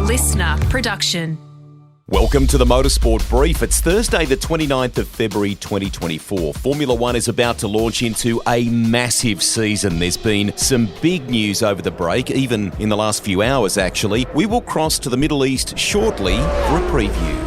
listener production. Welcome to the Motorsport Brief. It's Thursday, the 29th of February 2024. Formula One is about to launch into a massive season. There's been some big news over the break, even in the last few hours, actually. We will cross to the Middle East shortly for a preview.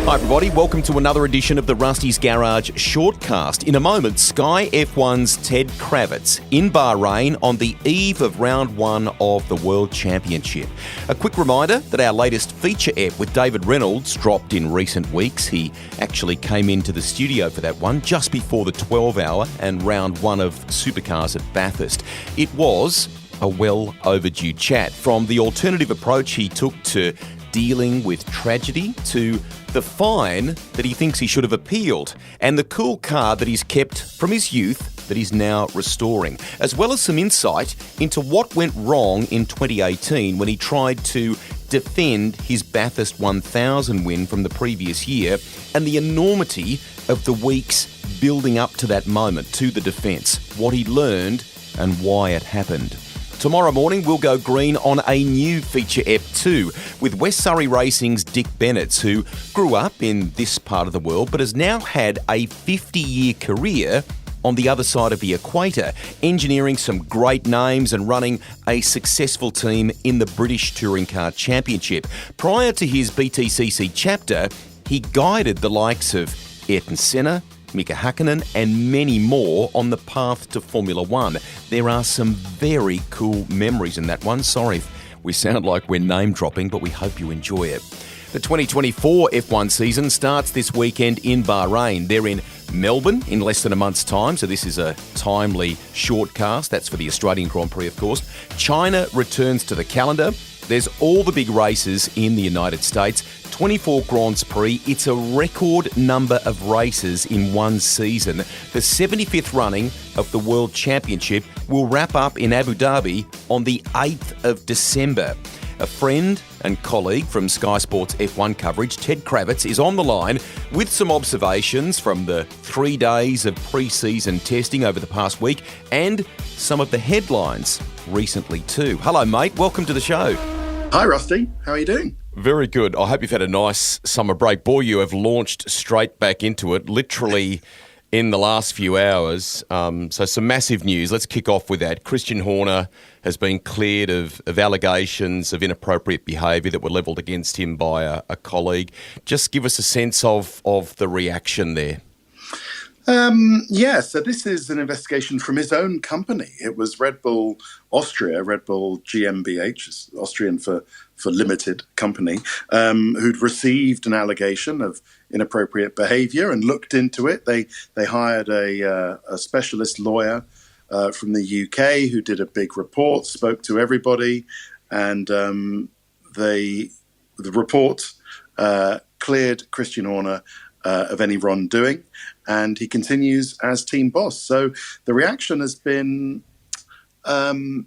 Hi everybody, welcome to another edition of the Rusty's Garage Shortcast. In a moment, Sky F1's Ted Kravitz in Bahrain on the eve of round one of the World Championship. A quick reminder that our latest feature ep with David Reynolds dropped in recent weeks. He actually came into the studio for that one just before the 12-hour and round one of Supercars at Bathurst. It was a well overdue chat, from the alternative approach he took to dealing with tragedy to the fine that he thinks he should have appealed, and the cool car that he's kept from his youth that he's now restoring, as well as some insight into what went wrong in 2018 when he tried to defend his Bathurst 1000 win from the previous year, and the enormity of the weeks building up to that moment, to the defence, what he learned and why it happened. Tomorrow morning, we'll go green on a new feature ep too, with West Surrey Racing's Dick Bennetts, who grew up in this part of the world but has now had a 50-year career on the other side of the equator, engineering some great names and running a successful team in the British Touring Car Championship. Prior to his BTCC chapter, he guided the likes of Ayrton Senna, Mika Hakkinen and many more on the path to Formula One. There are some very cool memories in that one. Sorry if we sound like we're name dropping, but we hope you enjoy it. The 2024 F1 season starts this weekend in Bahrain. They're in Melbourne in less than a month's time, so this is a timely shortcast. That's for the Australian Grand Prix, of course. China returns to the calendar. There's all the big races in the United States, 24 Grands Prix. It's a record number of races in one season. The 75th running of the World Championship will wrap up in Abu Dhabi on the 8th of December. A friend and colleague from Sky Sports F1 coverage, Ted Kravitz, is on the line with some observations from the 3 days of pre-season testing over the past week and some of the headlines recently too. Hello, mate. Welcome to the show. Hi, Rusty. How are you doing? Very good. I hope you've had a nice summer break. Boy, you have launched straight back into it, literally in the last few hours. So some massive news. Let's kick off with that. Christian Horner has been cleared of allegations of inappropriate behaviour that were levelled against him by a colleague. Just give us a sense of the reaction there. So this is an investigation from his own company. It was RedBull Austria, RedBull GmbH, Austrian for limited company, who'd received an allegation of inappropriate behaviour and looked into it. They hired a specialist lawyer from the UK who did a big report, spoke to everybody, and the report cleared Christian Horner of any wrongdoing, and he continues as team boss. So the reaction has been, it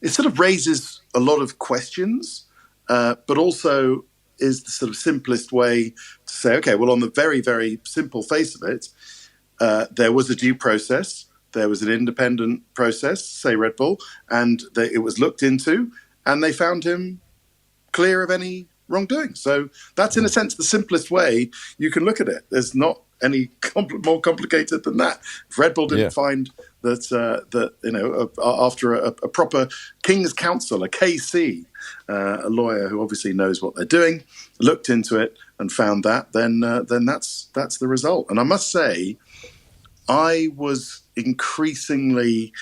sort of raises a lot of questions, but also is the sort of simplest way to say, okay, well, on the very, very simple face of it, there was a due process, there was an independent process, say Red Bull, and it was looked into, and they found him clear of any wrongdoing. So that's, in a sense, the simplest way you can look at it. There's not any more complicated than that. If Red Bull didn't find that after a proper King's Counsel, a KC, a lawyer who obviously knows what they're doing, looked into it and found that, then that's the result. And I must say, I was increasingly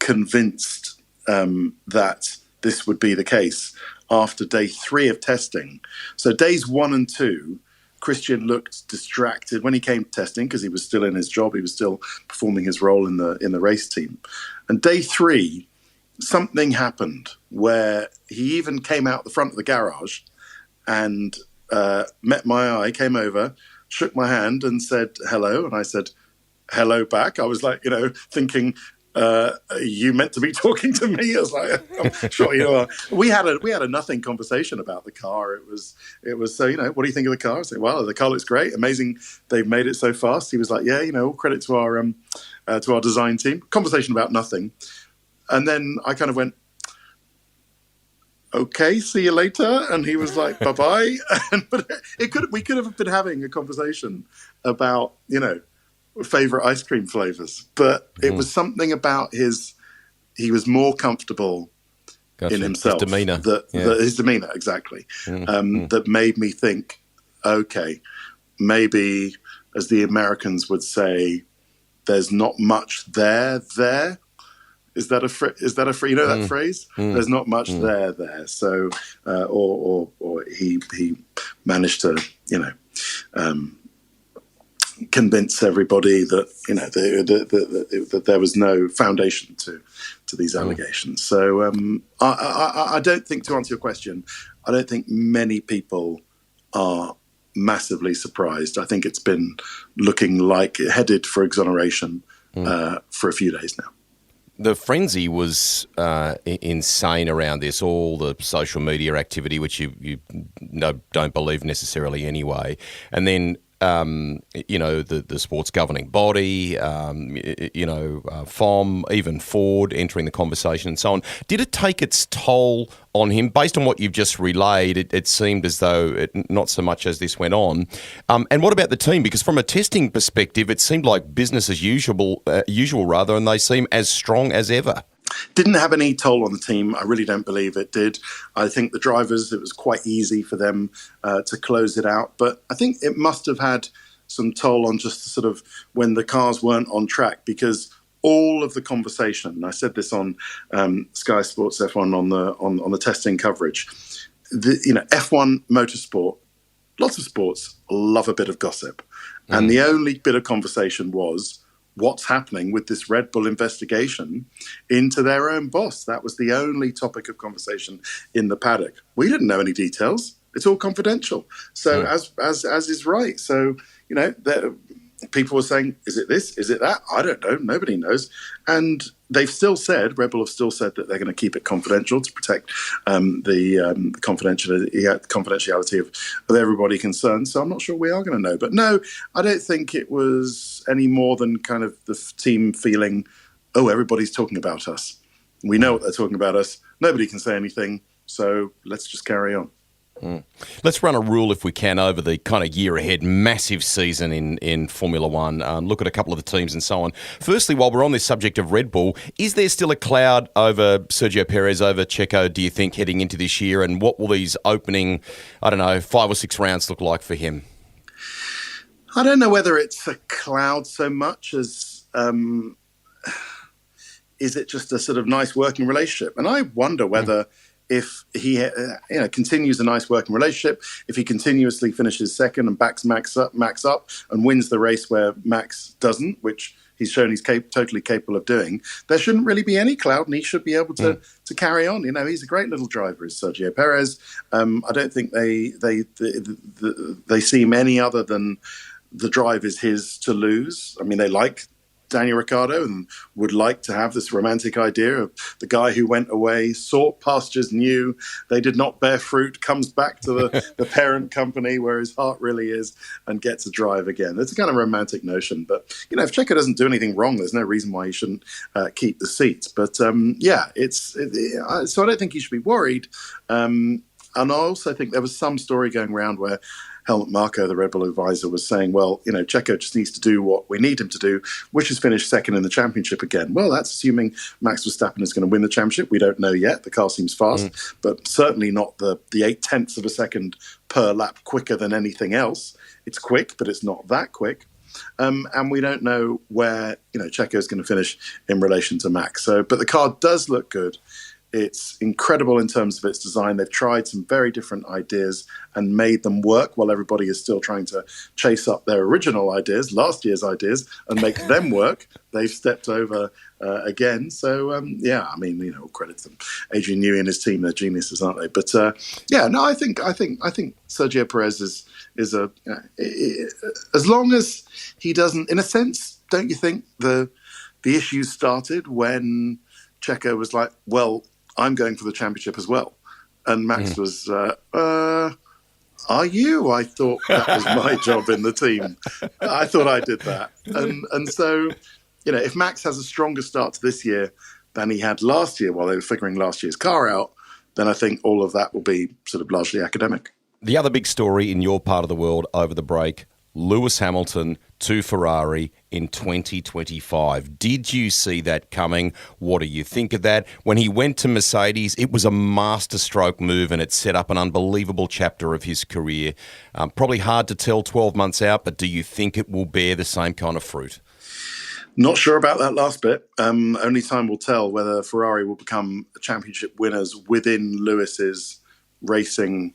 convinced that this would be the case after day 3 of testing. So days 1 and 2, Christian looked distracted when he came to testing because he was still in his job. He was still performing his role in the race team. And day 3, something happened where he even came out the front of the garage and met my eye, came over, shook my hand and said hello. And I said hello back. I was like, thinking, you meant to be talking to me? I was like, I'm sure you are. We had a nothing conversation about the car. It was so, what do you think of the car? I said, well, the car looks great. Amazing. They've made it so fast. He was like, yeah, all credit to our design team. Conversation about nothing. And then I kind of went, okay, see you later. And he was like, bye-bye. But we could have been having a conversation about, favorite ice cream flavors. But it was something about he was more comfortable in himself. His demeanour. His demeanour, exactly. That made me think, okay, maybe, as the Americans would say, there's not much there. Is that a that phrase? There's not much there. So, or he managed to, convince everybody that that there was no foundation to these allegations. So, I don't think, to answer your question, I don't think many people are massively surprised. I think it's been looking like it headed for exoneration for a few days now. The frenzy was insane around this, all the social media activity, which you don't believe necessarily anyway. And then, the sports governing body, FOM, even Ford entering the conversation and so on. Did it take its toll on him? Based on what you've just relayed, it seemed as though not so much as this went on. And what about the team? Because from a testing perspective, it seemed like business as usual, and they seem as strong as ever. Didn't have any toll on the team. I really don't believe it did. I think the drivers, it was quite easy for them to close it out. But I think it must have had some toll on just sort of when the cars weren't on track, because all of the conversation, and I said this on Sky Sports F1 on the testing coverage, F1 motorsport, lots of sports love a bit of gossip. And the only bit of conversation was, what's happening with this Red Bull investigation into their own boss. That was the only topic of conversation in the paddock. We didn't know any details. It's all confidential. So as is right. So, people were saying, is it this? Is it that? I don't know. Nobody knows. And they've still said, Red Bull have still said that they're going to keep it confidential to protect the confidentiality of everybody concerned. So I'm not sure we are going to know. But no, I don't think it was any more than kind of the team feeling, oh, everybody's talking about us. We know what they're talking about us. Nobody can say anything. So let's just carry on. Let's run a rule, if we can, over the kind of year ahead. Massive season in Formula One. Look at a couple of the teams and so on. Firstly, while we're on this subject of Red Bull, is there still a cloud over Sergio Perez, over Checo, do you think, heading into this year? And what will these opening, 5 or 6 rounds look like for him? I don't know whether it's a cloud so much as is it just a sort of nice working relationship? And I wonder whether if he continues a nice working relationship, if he continuously finishes second and backs Max up and wins the race where Max doesn't, which he's shown he's totally capable of doing, there shouldn't really be any cloud, and he should be able to carry on. He's a great little driver, is Sergio Perez. I don't think they seem any other than the drive is his to lose. I mean, they like Daniel Riccardo and would like to have this romantic idea of the guy who went away, sought pastures new, they did not bear fruit, comes back to the parent company where his heart really is and gets a drive again. It's a kind of romantic notion. But, if Checo doesn't do anything wrong, there's no reason why he shouldn't keep the seats. But, so I don't think he should be worried. And I also think there was some story going around where Helmut Marko, the Red Bull advisor, was saying, well, Checo just needs to do what we need him to do, which is finish second in the championship again. Well, that's assuming Max Verstappen is going to win the championship. We don't know yet. The car seems fast, but certainly not the 0.8 of a second per lap quicker than anything else. It's quick, but it's not that quick. And we don't know where, Checo is going to finish in relation to Max. But the car does look good. It's incredible in terms of its design. They've tried some very different ideas and made them work while everybody is still trying to chase up their original ideas, last year's ideas, and make them work. They've stepped over again. So, credit to them. Adrian Newey and his team, they're geniuses, aren't they? But, I think Sergio Perez is as long as he doesn't, in a sense, don't you think the issues started when Checo was like, well, I'm going for the championship as well. And Max was, are you? I thought that was my job in the team. I thought I did that. And so, if Max has a stronger start to this year than he had last year while they were figuring last year's car out, then I think all of that will be sort of largely academic. The other big story in your part of the world over the break, Lewis Hamilton to Ferrari in 2025. Did you see that coming? What do you think of that? When he went to Mercedes, it was a masterstroke move and it set up an unbelievable chapter of his career. Probably hard to tell 12 months out, but do you think it will bear the same kind of fruit? Not sure about that last bit. Only time will tell whether Ferrari will become championship winners within Lewis's racing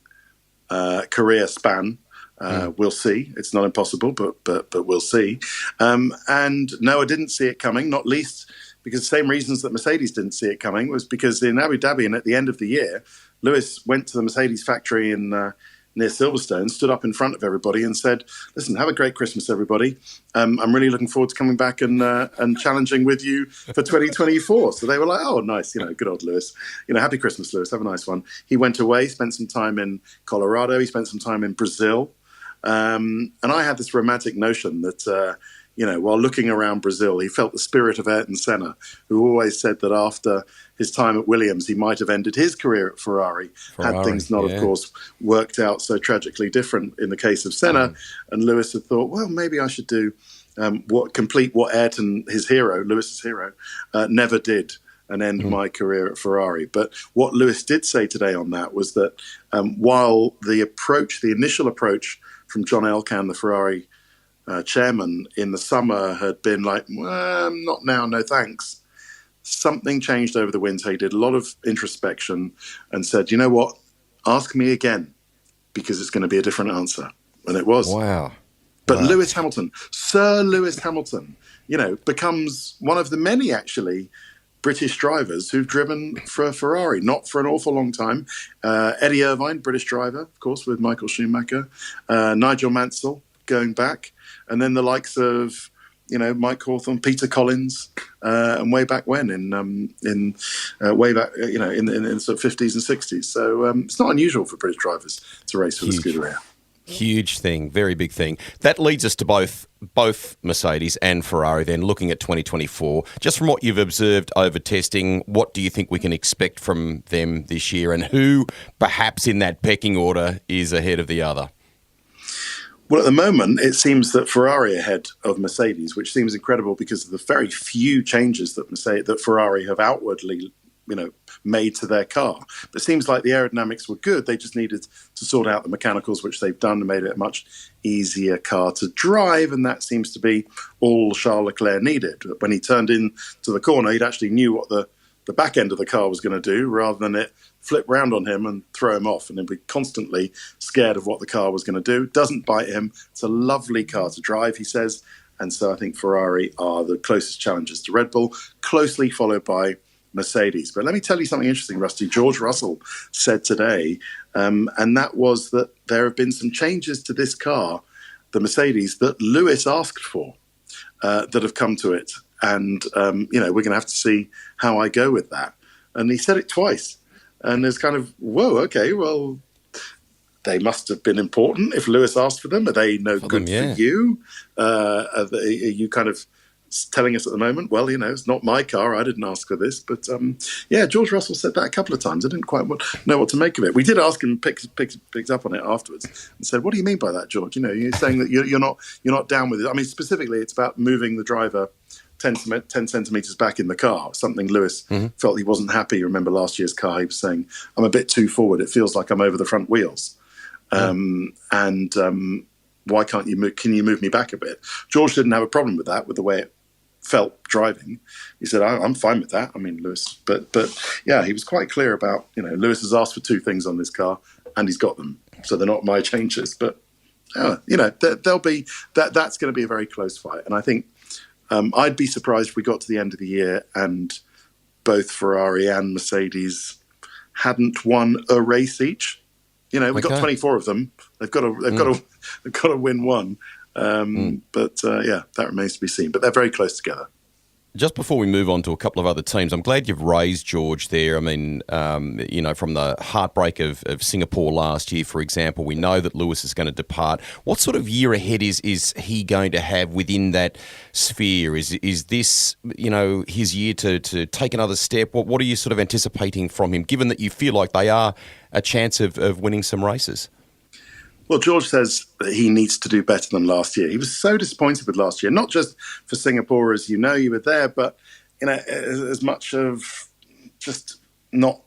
career span. We'll see. It's not impossible, but we'll see. And no, I didn't see it coming, not least because the same reasons that Mercedes didn't see it coming was because in Abu Dhabi and at the end of the year, Lewis went to the Mercedes factory in near Silverstone, stood up in front of everybody and said, listen, have a great Christmas, everybody. I'm really looking forward to coming back and challenging with you for 2024. So they were like, oh, nice, good old Lewis. Happy Christmas, Lewis. Have a nice one. He went away, spent some time in Colorado. He spent some time in Brazil. And I had this romantic notion that, while looking around Brazil, he felt the spirit of Ayrton Senna, who always said that after his time at Williams, he might have ended his career at Ferrari had things not, of course, worked out so tragically different in the case of Senna. And Lewis had thought, well, maybe I should do what Ayrton, his hero, Lewis's hero, never did and end my career at Ferrari. But what Lewis did say today on that was that while the initial approach from John Elkann, the Ferrari chairman, in the summer had been like, not now, no thanks. Something changed over the winter. He did a lot of introspection and said, you know what, ask me again because it's going to be a different answer. And it was. Wow. But Lewis Hamilton, Sir Lewis Hamilton, becomes one of the many actually British drivers who've driven for Ferrari, not for an awful long time. Eddie Irvine, British driver, of course, with Michael Schumacher. Nigel Mansell, going back. And then the likes of, Mike Hawthorne, Peter Collins, and way back when in the sort of 50s and 60s. So it's not unusual for British drivers to race for the Scuderia. Huge thing, very big thing. That leads us to both Mercedes and Ferrari then, looking at 2024. Just from what you've observed over testing, what do you think we can expect from them this year and who perhaps in that pecking order is ahead of the other? Well, at the moment, it seems that Ferrari are ahead of Mercedes, which seems incredible because of the very few changes that Ferrari have outwardly made to their car. But it seems like the aerodynamics were good. They just needed to sort out the mechanicals, which they've done and made it a much easier car to drive. And that seems to be all Charles Leclerc needed. When he turned into the corner, he'd actually knew what the back end of the car was going to do rather than it flip round on him and throw him off and then be constantly scared of what the car was going to do. Doesn't bite him. It's a lovely car to drive, he says. And so I think Ferrari are the closest challengers to Red Bull, closely followed by Mercedes. But let me tell you something interesting, Rusty. George Russell said today, and that was that there have been some changes to this car, the Mercedes, that Lewis asked for, that have come to it. And, we're going to have to see how I go with that. And he said it twice. And it's kind of, whoa, okay, well, they must have been important if Lewis asked for them. Are they no good for you? Are you kind of telling us at the moment, well, it's not my car. I didn't ask for this. But, George Russell said that a couple of times. I didn't quite know what to make of it. We did ask him, picked up on it afterwards and said, what do you mean by that, George? You're saying that you're not down with it. I mean, specifically, it's about moving the driver 10 centimetres back in the car, something Lewis felt he wasn't happy. Remember last year's car, he was saying, I'm a bit too forward. It feels like I'm over the front wheels. Why can't you move? Can you move me back a bit? George didn't have a problem with that, with the way it felt driving. He said, I'm fine with that. I mean, Lewis, but yeah, he was quite clear about, Lewis has asked for two things on this car and he's got them. So they're not my changes, but they'll be, that's going to be a very close fight. And I think, I'd be surprised if we got to the end of the year and both Ferrari and Mercedes hadn't won a race each. We've got 24 of them. They've got to win one. But that remains to be seen. But they're very close together. Just before we move on to a couple of other teams, I'm glad you've raised George there. I mean, from the heartbreak of Singapore last year, for example, we know that Lewis is going to depart. What sort of year ahead is he going to have within that sphere? Is this, his year to take another step? What are you sort of anticipating from him, given that you feel like they are a chance of winning some races? Well, George says that he needs to do better than last year. He was so disappointed with last year, not just for Singapore, as you were there, but as much of just not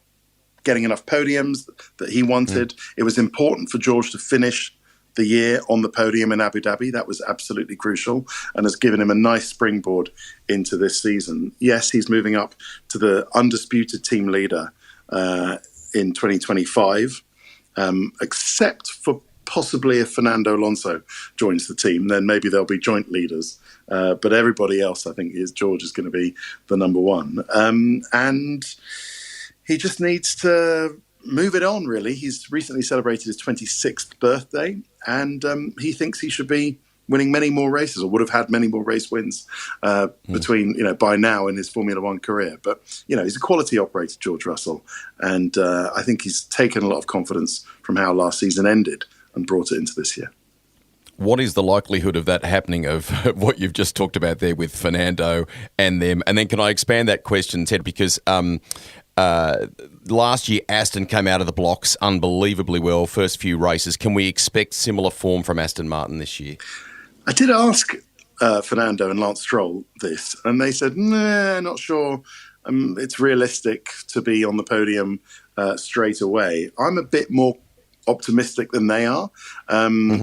getting enough podiums that he wanted. It was important for George to finish the year on the podium in Abu Dhabi. That was absolutely crucial and has given him a nice springboard into this season. Yes, he's moving up to the undisputed team leader in 2025, except for possibly if Fernando Alonso joins the team, then maybe they'll be joint leaders. But everybody else, I think, George is going to be the number one. And he just needs to move it on, really. He's recently celebrated his 26th birthday, and he thinks he should be winning many more races, or would have had many more race wins between, by now in his Formula One career. But, he's a quality operator, George Russell, and I think he's taken a lot of confidence from how last season ended and brought it into this year. What is the likelihood of that happening, of what you've just talked about there with Fernando and them? And then can I expand that question, Ted, because last year Aston came out of the blocks unbelievably well, first few races. Can we expect similar form from Aston Martin this year? I did ask Fernando and Lance Stroll this, and they said, nah, not sure. It's realistic to be on the podium straight away. I'm a bit more optimistic than they are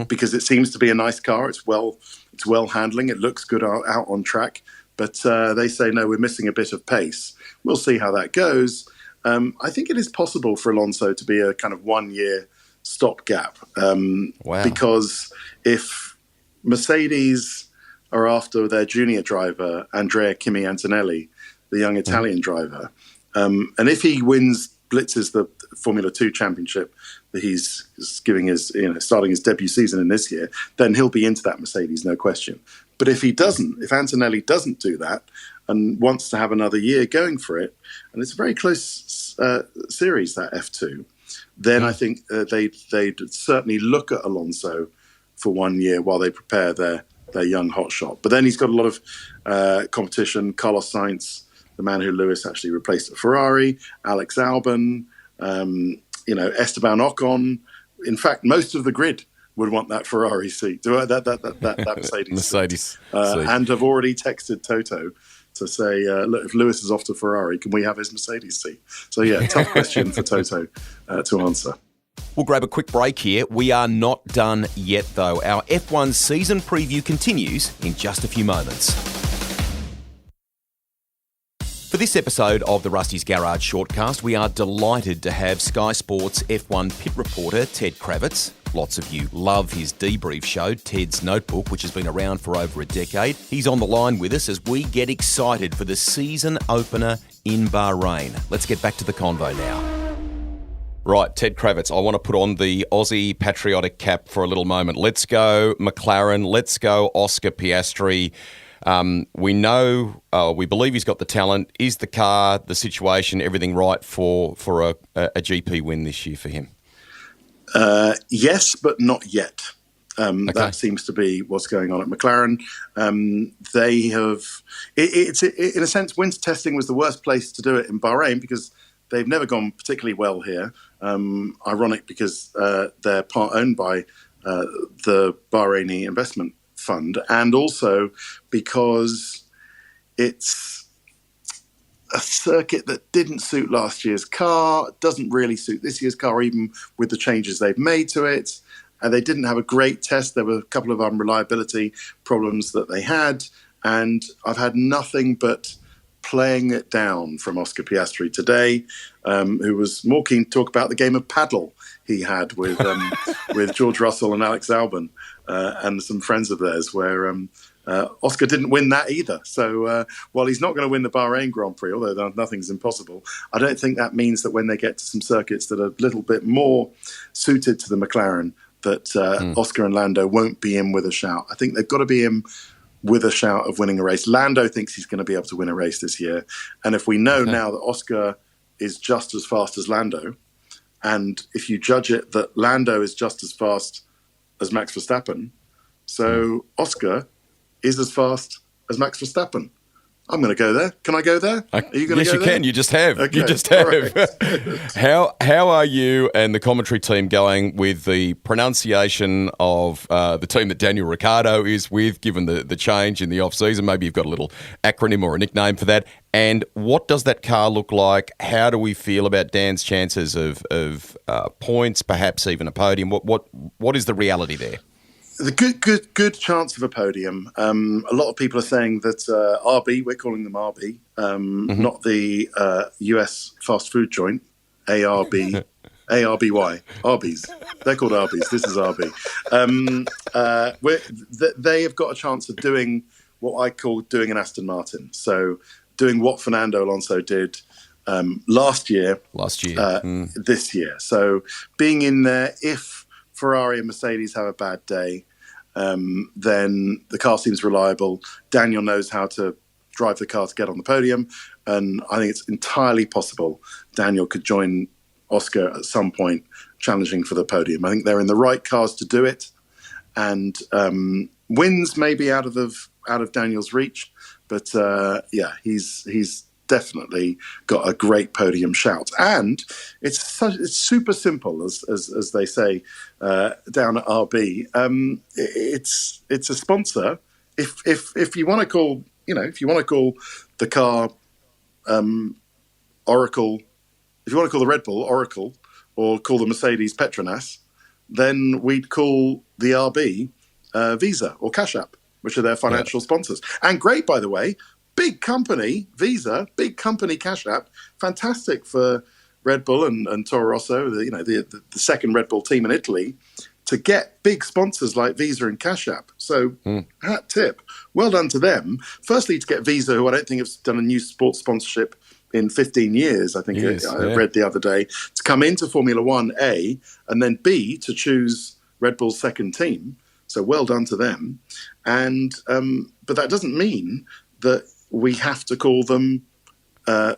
because it seems to be a nice car. It's well handling. It looks good out on track, but they say no, we're missing a bit of pace. We'll see how that goes. I think it is possible for Alonso to be a kind of 1 year stopgap because if Mercedes are after their junior driver Andrea Kimi Antonelli, the young Italian driver, and if he blitzes the Formula 2 championship that he's giving his, starting his debut season in this year, then he'll be into that Mercedes, no question. But if he doesn't, if Antonelli doesn't do that and wants to have another year going for it, and it's a very close series, that F2, then I think they'd certainly look at Alonso for 1 year while they prepare their young hotshot. But then he's got a lot of competition. Carlos Sainz, the man who Lewis actually replaced at Ferrari, Alex Albon, Esteban Ocon. In fact, most of the grid would want that Ferrari seat, that Mercedes. And have already texted Toto to say, look, if Lewis is off to Ferrari, can we have his Mercedes seat? So, tough question for Toto to answer. We'll grab a quick break here. We are not done yet, though. Our F1 season preview continues in just a few moments. For this episode of the Rusty's Garage Shortcast, we are delighted to have Sky Sports F1 pit reporter Ted Kravitz. Lots of you love his debrief show, Ted's Notebook, which has been around for over a decade. He's on the line with us as we get excited for the season opener in Bahrain. Let's get back to the convo now. Right, Ted Kravitz, I want to put on the Aussie patriotic cap for a little moment. Let's go McLaren, let's go Oscar Piastri. We know, we believe he's got the talent. Is the car, the situation, everything right for a GP win this year for him? Yes, but not yet. That seems to be what's going on at McLaren. They have, it's in a sense, winter testing was the worst place to do it in Bahrain because they've never gone particularly well here. Ironic because they're part owned by the Bahraini investment fund, and also because it's a circuit that didn't suit last year's car, doesn't really suit this year's car, even with the changes they've made to it. And they didn't have a great test. There were a couple of unreliability problems that they had. And I've had nothing but playing it down from Oscar Piastri today, who was more keen to talk about the game of paddle he had with with George Russell and Alex Albon and some friends of theirs, where Oscar didn't win that either. So while he's not going to win the Bahrain Grand Prix, although nothing's impossible, I don't think that means that when they get to some circuits that are a little bit more suited to the McLaren, that Oscar and Lando won't be in with a shout. I think they've got to be in with a shout of winning a race. Lando thinks he's going to be able to win a race this year. And if we know now that Oscar is just as fast as Lando, and if you judge it that Lando is just as fast as Max Verstappen, so Oscar is as fast as Max Verstappen. I'm going to go there. Can I go there? Are you going to yes, go you there? can. You just have. Okay. You just have. Right. How are you and the commentary team going with the pronunciation of the team that Daniel Riccardo is with, given the change in the off-season? Maybe you've got a little acronym or a nickname for that. And what does that car look like? How do we feel about Dan's chances of points, perhaps even a podium? What is the reality there? The good chance of a podium. A lot of people are saying that RB, we're calling them RB, not the US fast food joint, ARB, ARBY, Arby's. They're called Arby's. This is RB. They have got a chance of doing what I call doing an Aston Martin. So doing what Fernando Alonso did last year, this year. So being in there, if Ferrari and Mercedes have a bad day, then the car seems reliable. Daniel knows how to drive the car to get on the podium. And I think it's entirely possible Daniel could join Oscar at some point challenging for the podium. I think they're in the right cars to do it. And wins may be out of Daniel's reach. But he's definitely got a great podium shout, and it's super simple, as they say down at RB. It's a sponsor. If you want to call the car Oracle, if you want to call the Red Bull Oracle or call the Mercedes Petronas, then we'd call the RB Visa or Cash App, which are their financial sponsors. And great, by the way. Big company, Visa, big company, Cash App, fantastic for Red Bull and Toro Rosso, the second Red Bull team in Italy, to get big sponsors like Visa and Cash App. So, hat tip, well done to them. Firstly, to get Visa, who I don't think have done a new sports sponsorship in 15 years, I think I read the other day, to come into Formula One, A, and then B, to choose Red Bull's second team. So well done to them. And but that doesn't mean that we have to call them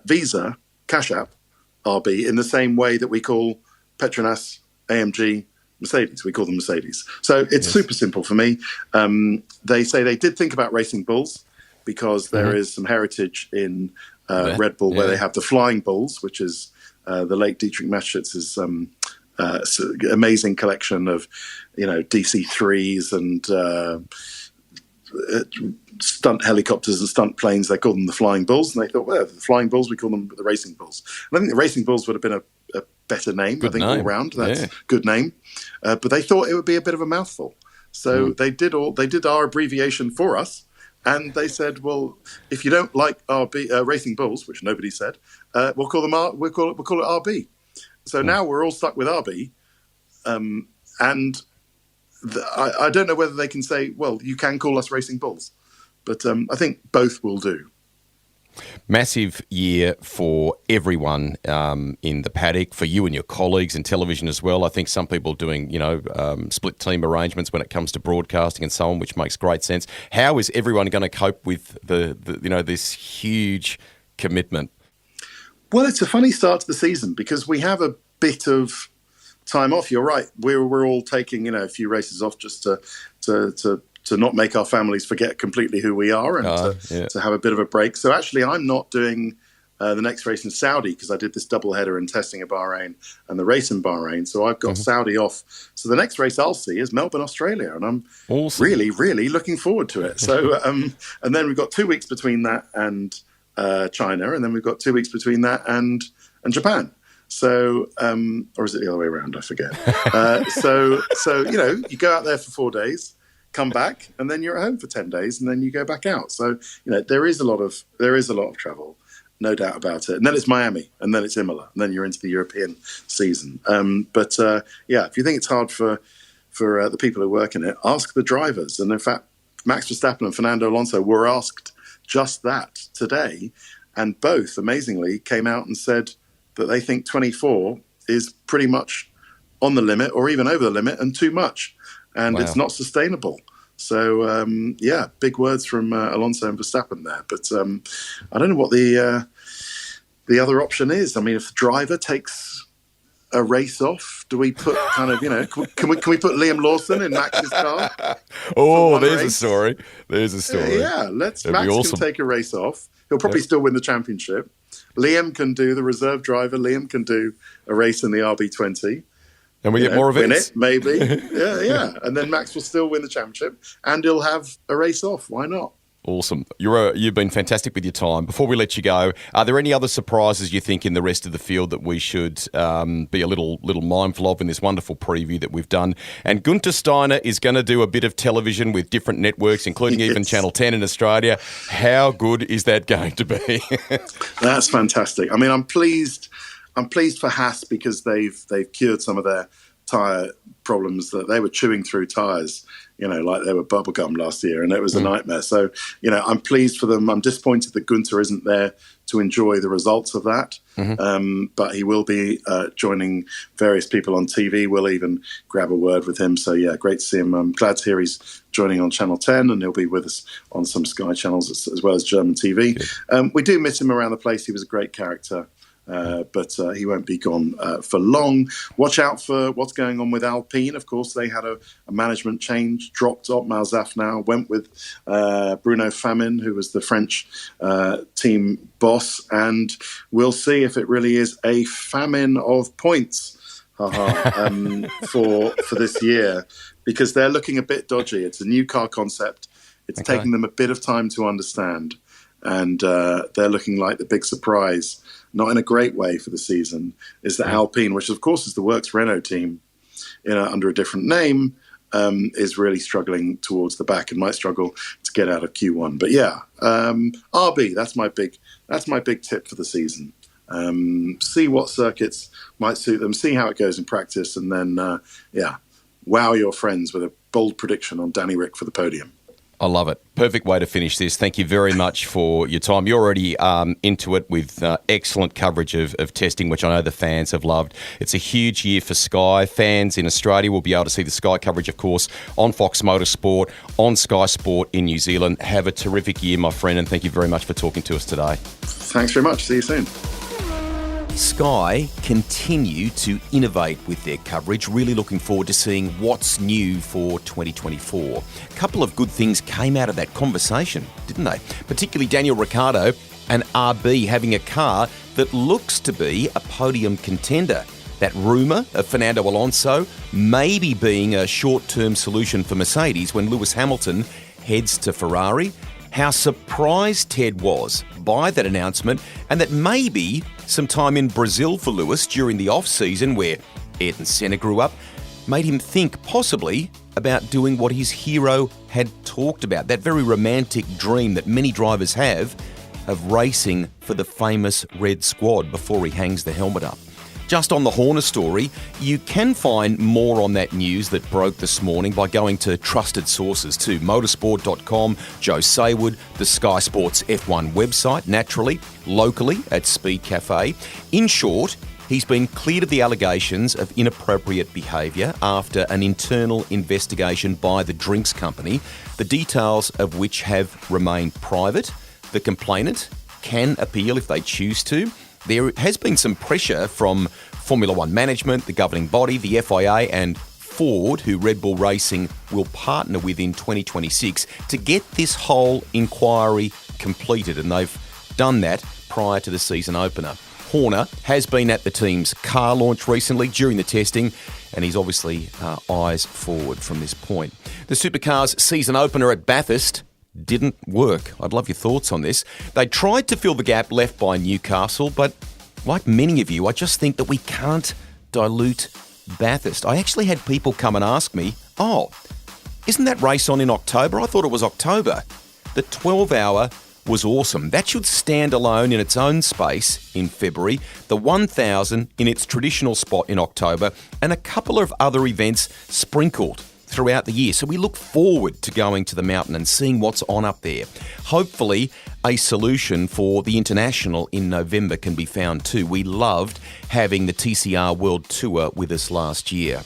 Visa, Cash App, RB, in the same way that we call Petronas, AMG, Mercedes. We call them Mercedes. So it's super simple for me. They say they did think about Racing Bulls because there is some heritage in Red Bull where they have the Flying Bulls, which is the late Dietrich Mateschitz' amazing collection of, DC-3s and stunt helicopters and stunt planes. They call them the Flying Bulls, and they thought, well, the Flying Bulls, we call them the Racing Bulls. And I think the Racing Bulls would have been a better name. Good name. All round. That's a good name. But they thought it would be a bit of a mouthful. So they did our abbreviation for us, and they said, well, if you don't like Racing Bulls, which nobody said, we'll call it RB. So now we're all stuck with RB, and I don't know whether they can say, well, you can call us Racing Bulls, but I think both will do. Massive year for everyone in the paddock, for you and your colleagues in television as well. I think some people doing, split team arrangements when it comes to broadcasting and so on, which makes great sense. How is everyone going to cope with this huge commitment? Well, it's a funny start to the season because we have a bit of time off. You're right. We're all taking a few races off just to not make our families forget completely who we are and to have a bit of a break. So actually, I'm not doing the next race in Saudi because I did this double header in testing at Bahrain and the race in Bahrain. So I've got Saudi off. So the next race I'll see is Melbourne, Australia, and I'm really, really looking forward to it. So and then we've got 2 weeks between that and China, and then we've got 2 weeks between that and Japan. So, or is it the other way around? I forget. So you go out there for 4 days, come back, and then you're at home for 10 days, and then you go back out. So, there is a lot of travel, no doubt about it. And then it's Miami, and then it's Imola, and then you're into the European season. But if you think it's hard for the people who work in it, ask the drivers. And in fact, Max Verstappen and Fernando Alonso were asked just that today, and both amazingly came out and said that they think 24 is pretty much on the limit or even over the limit and too much. And it's not sustainable. So, big words from Alonso and Verstappen there. But I don't know what the other option is. I mean, if the driver takes a race off, do we put can we put Liam Lawson in Max's car? There's a story. Max That'd be awesome. can take a race off. He'll probably still win the championship. Liam can do the reserve driver. Liam can do a race in the RB20. And we get more events. Win it, maybe. yeah. And then Max will still win the championship and he'll have a race off. Why not? Awesome. You've been fantastic with your time. Before we let you go, are there any other surprises you think in the rest of the field that we should be a little mindful of in this wonderful preview that we've done? And Gunther Steiner is going to do a bit of television with different networks, including even Channel 10 in Australia. How good is that going to be? That's fantastic. I mean, I'm pleased for Haas because they've cured some of their tyre problems that they were chewing through tyres, like they were bubblegum last year, and it was a nightmare. So, I'm pleased for them. I'm disappointed that Gunther isn't there to enjoy the results of that. But he will be joining various people on TV. We'll even grab a word with him. So, great to see him. I'm glad to hear he's joining on Channel 10, and he'll be with us on some Sky channels as well as German TV. We do miss him around the place. He was a great character. But he won't be gone for long. Watch out for what's going on with Alpine. Of course, they had a management change, dropped Otmar Zafnauer, went with Bruno Famin, who was the French team boss, and we'll see if it really is a famine of points for this year, because they're looking a bit dodgy. It's a new car concept. It's taking them a bit of time to understand, and they're looking like the big surprise. Not in a great way for the season, is that Alpine, which of course is the Works Renault team under a different name, is really struggling towards the back and might struggle to get out of Q1. But RB, that's my big tip for the season. See what circuits might suit them, see how it goes in practice, and then wow your friends with a bold prediction on Danny Rick for the podium. I love it. Perfect way to finish this. Thank you very much for your time. You're already into it with excellent coverage of testing, which I know the fans have loved. It's a huge year for Sky. Fans in Australia will be able to see the Sky coverage, of course, on Fox Motorsport, on Sky Sport in New Zealand. Have a terrific year, my friend, and thank you very much for talking to us today. Thanks very much. See you soon. Sky continue to innovate with their coverage. Really looking forward to seeing what's new for 2024. A couple of good things came out of that conversation, didn't they? Particularly Daniel Ricciardo and RB having a car that looks to be a podium contender. That rumour of Fernando Alonso maybe being a short-term solution for Mercedes when Lewis Hamilton heads to Ferrari. How surprised Ted was by that announcement, and that maybe some time in Brazil for Lewis during the off-season, where Ayrton Senna grew up, made him think possibly about doing what his hero had talked about, that very romantic dream that many drivers have of racing for the famous Red Squad before he hangs the helmet up. Just on the Horner story, you can find more on that news that broke this morning by going to trusted sources too. Motorsport.com, Joe Saywood, the Sky Sports F1 website, naturally, locally at Speed Cafe. In short, he's been cleared of the allegations of inappropriate behaviour after an internal investigation by the drinks company, the details of which have remained private. The complainant can appeal if they choose to. There has been some pressure from Formula One management, the governing body, the FIA and Ford, who RedBull Racing will partner with in 2026, to get this whole inquiry completed, and they've done that prior to the season opener. Horner has been at the team's car launch recently during the testing, and he's obviously eyes forward from this point. The Supercars season opener at Bathurst didn't work. I'd love your thoughts on this. They tried to fill the gap left by Newcastle, but like many of you, I just think that we can't dilute Bathurst. I actually had people come and ask me, isn't that race on in October? I thought it was October. The 12-hour was awesome. That should stand alone in its own space in February, the 1,000 in its traditional spot in October, and a couple of other events sprinkled throughout the year. So we look forward to going to the mountain and seeing what's on up there. Hopefully a solution for the International in November can be found too. We loved having the TCR World Tour with us last year.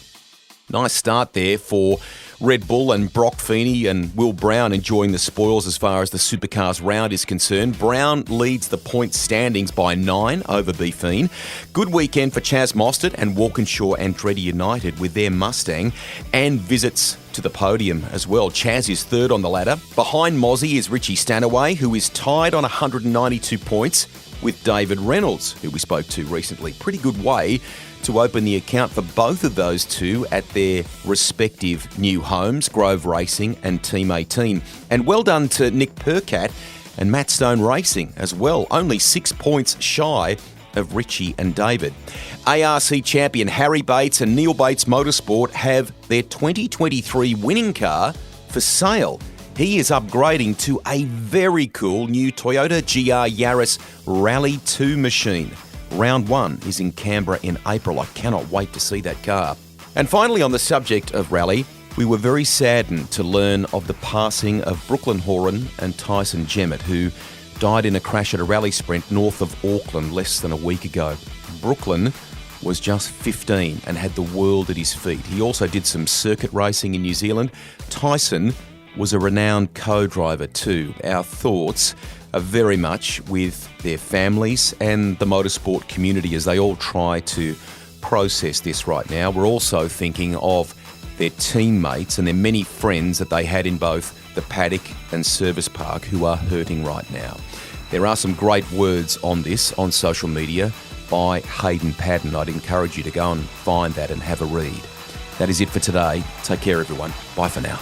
Nice start there for RedBull and Brock Feeney and Will Brown enjoying the spoils as far as the Supercars round is concerned. Brown leads the point standings by 9 over Beefine. Good weekend for Chaz Mostert and Walkinshaw Andretti United with their Mustang, and visits to the podium as well. Chaz is third on the ladder. Behind Mozzie is Richie Stanaway, who is tied on 192 points with David Reynolds, who we spoke to recently. Pretty good way to open the account for both of those two at their respective new homes, Grove Racing and Team 18. And well done to Nick Percat and Matt Stone Racing as well, only 6 points shy of Richie and David. ARC champion Harry Bates and Neil Bates Motorsport have their 2023 winning car for sale. He is upgrading to a very cool new Toyota GR Yaris Rally 2 machine. Round 1 is in Canberra in April. I cannot wait to see that car. And finally, on the subject of rally, we were very saddened to learn of the passing of Brooklyn Horan and Tyson Jemmett, who died in a crash at a rally sprint north of Auckland less than a week ago. Brooklyn was just 15 and had the world at his feet. He also did some circuit racing in New Zealand. Tyson was a renowned co-driver too. Our thoughts are very much with their families and the motorsport community as they all try to process this right now. We're also thinking of their teammates and their many friends that they had in both the paddock and service park who are hurting right now. There are some great words on this on social media by Hayden Padden. I'd encourage you to go and find that and have a read. That is it for today. Take care, everyone. Bye for now.